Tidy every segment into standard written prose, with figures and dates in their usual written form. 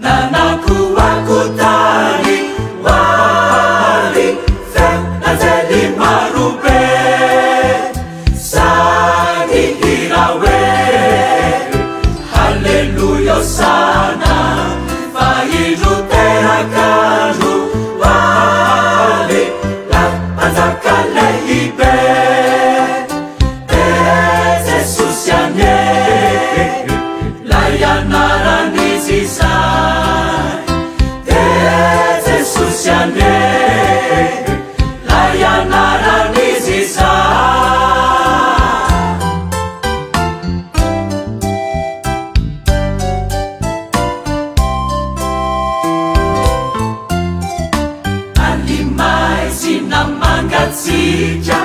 nanakuakutani wali fenazeli marube sani hirawe haleluya sana fairuterakanu wali lapazakaleibe ezesusianye layanaranisisai ezesusianye layanaranisisai alimai sinamangatsika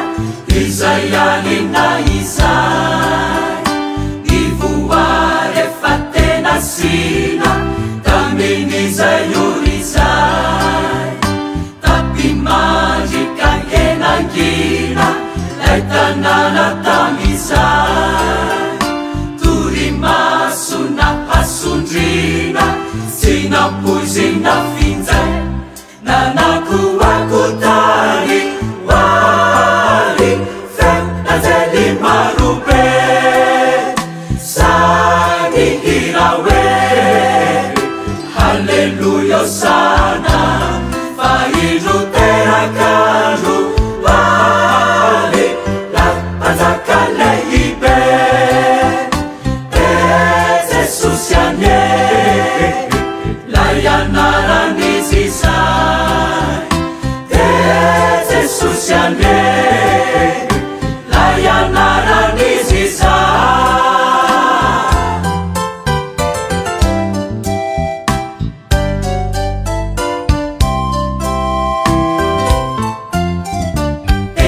izayalina isai ivuare fatena sina taminizayurizai tapi magika enangina laitanana tamizai turimasuna asundrina sinapuizina finzai nanakuakutani wali fenazeli marube sani hirawe haleluya sana fairuterakanu wali lapazakaleibe ezesusianye layanaranisisai ezesusianye layanaranisisai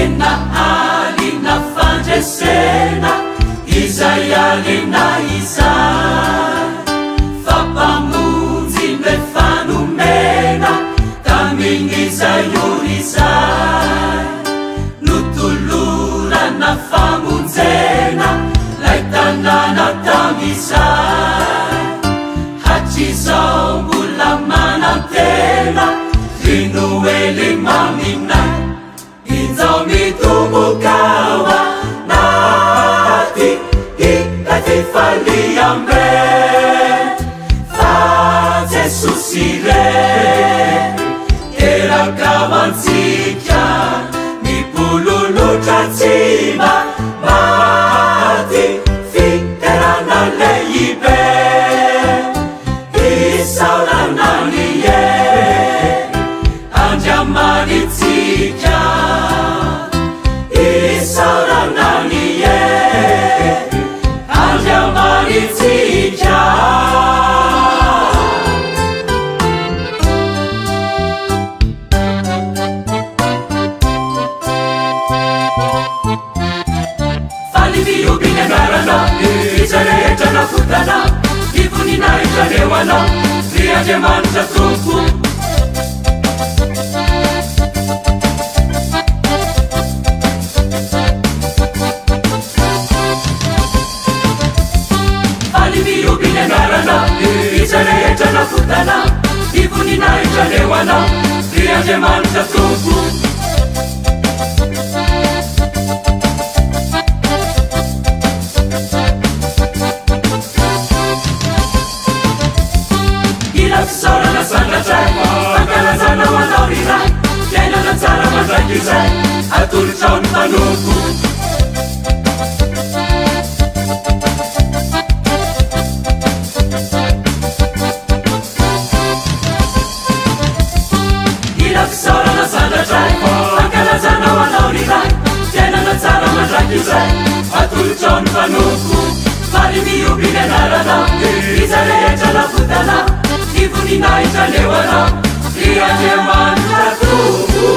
ena alina fanjesena izayalina isai fapamunzi mefanumena tamingizayurisai nutulurana famunzena laitanana tamisai hachizao mulamanantena rinueli mamina inzao mitumukawa nati ikatifaliambe fajesusire erakawanzika mipululutratsima mati fiteranaleyibe isaurananiye anjamanitsika isaurananiye anjamanitsika faliviyubinegarana izareetana futana ivuninaitarewana riajemanza tuku faliviyubinegarana izareetana futana ivuninaitarewana riajemanza tuku Sorana sanatrai, ankalazana wanaorirai, fiainana tsara mandraiky izay, atolotrao ny mpanoko. Ila fisaorana sanatrai, ankalazana wanaorirai, fiainana tsara mandraiky izay, atolotrao ny mpanoko. Fali miobiny anarana, izarehetra lafotana, ivoninaitra lewana, riandriamanitra tompo.